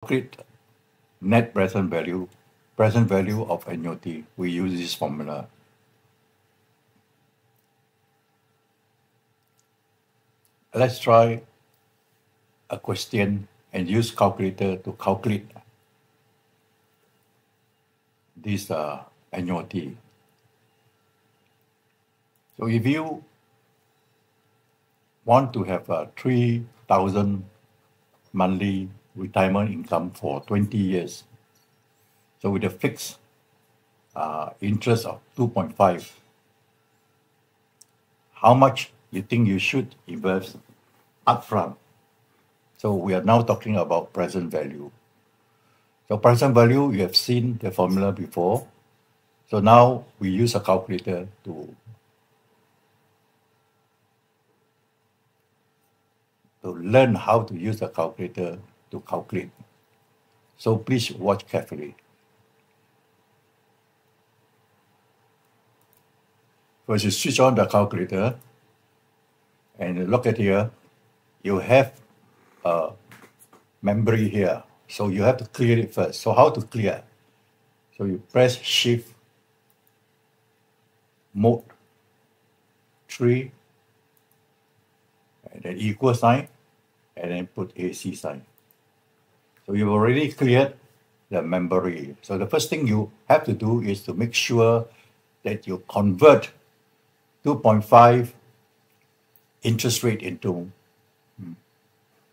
calculate net present value of annuity, we use this formula. Let's try a question and use calculator to calculate this annuity. So if you want to have a 3,000 monthly retirement income for 20 years, so with a fixed interest of 2.5, how much you think you should invest upfront? So we are now talking about present value. So present value, you have seen the formula before. So now we use a calculator to learn how to use the calculator to calculate. So please watch carefully. First, you switch on the calculator and look at here. You have a memory here. So you have to clear it first. So how to clear? So you press Shift Mode 3 and then equal sign and then put AC sign. So you've already cleared the memory. So the first thing you have to do is to make sure that you convert 2.5 interest rate into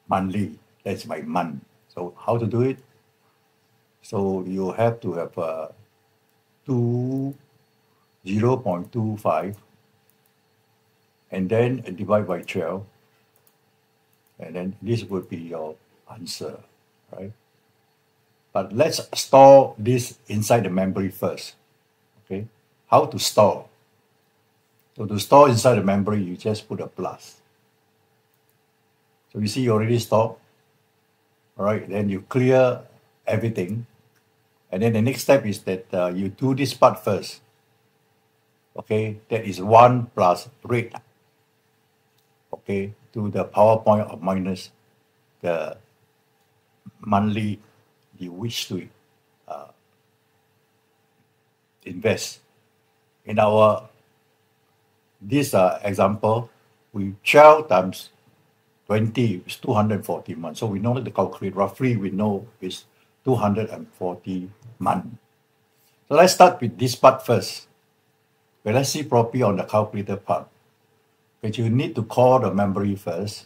monthly. That's by month. So how to do it? So you have to have 0.25 and then divide by 12. And then this would be your answer, right? But let's store this inside the memory first, okay? How to store? So to store inside the memory, you just put a plus. So you see you already stored, all right? Then you clear everything. And then the next step is that you do this part first, okay? That is 1 plus rate, okay? To the power point of minus the monthly you wish to invest. In our this example, we 12 times 20 is 240 months. So we know to calculate roughly, we know is 240 months. So let's start with this part first. But let's see properly on the calculator part. But you need to call the memory first.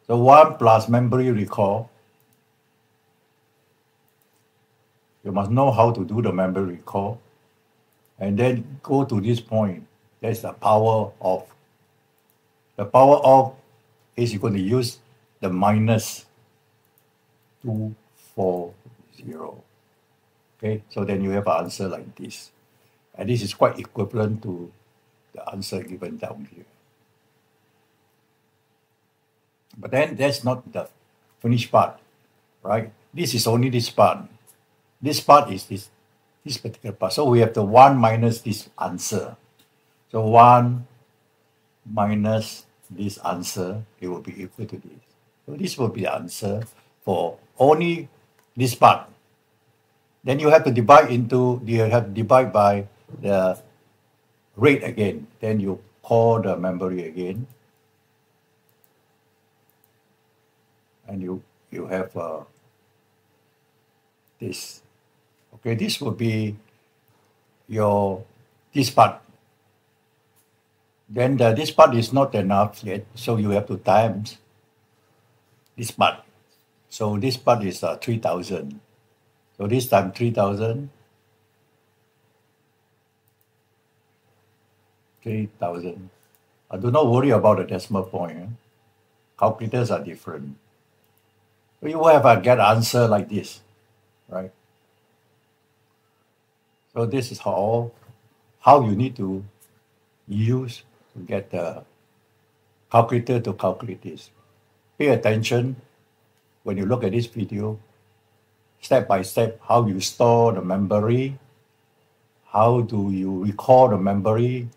So 1 plus memory recall. You must know how to do the memory recall. And then go to this point. That's the power off. The power off is you're going to use the minus 240. Okay, so then you have an answer like this. And this is quite equivalent to the answer given down here. But then that's not the finished part, right? This is only this part. This part is this particular part. So we have the 1 minus this answer. So 1 minus this answer, it will be equal to this. So this will be the answer for only this part. Then you have to divide by the rate again. Then you call the memory again. And you have this. Okay, this will be this part. Then this part is not enough yet, so you have to times this part. So this part is 3,000. So this time 3,000. 3,000. Do not worry about the decimal point. Calculators are different. You will have a get answer like this, right? So this is how you need to use to get the calculator to calculate this. Pay attention when you look at this video, step by step, how you store the memory, how do you recall the memory,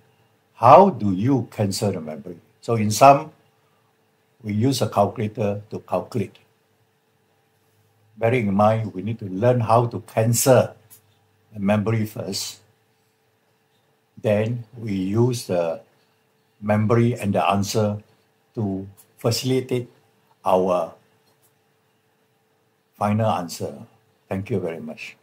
how do you cancel the memory. So in sum, we use a calculator to calculate. bearing in mind we need to learn how to cancel the memory first. Then we use the memory and the answer to facilitate our final answer. Thank you very much.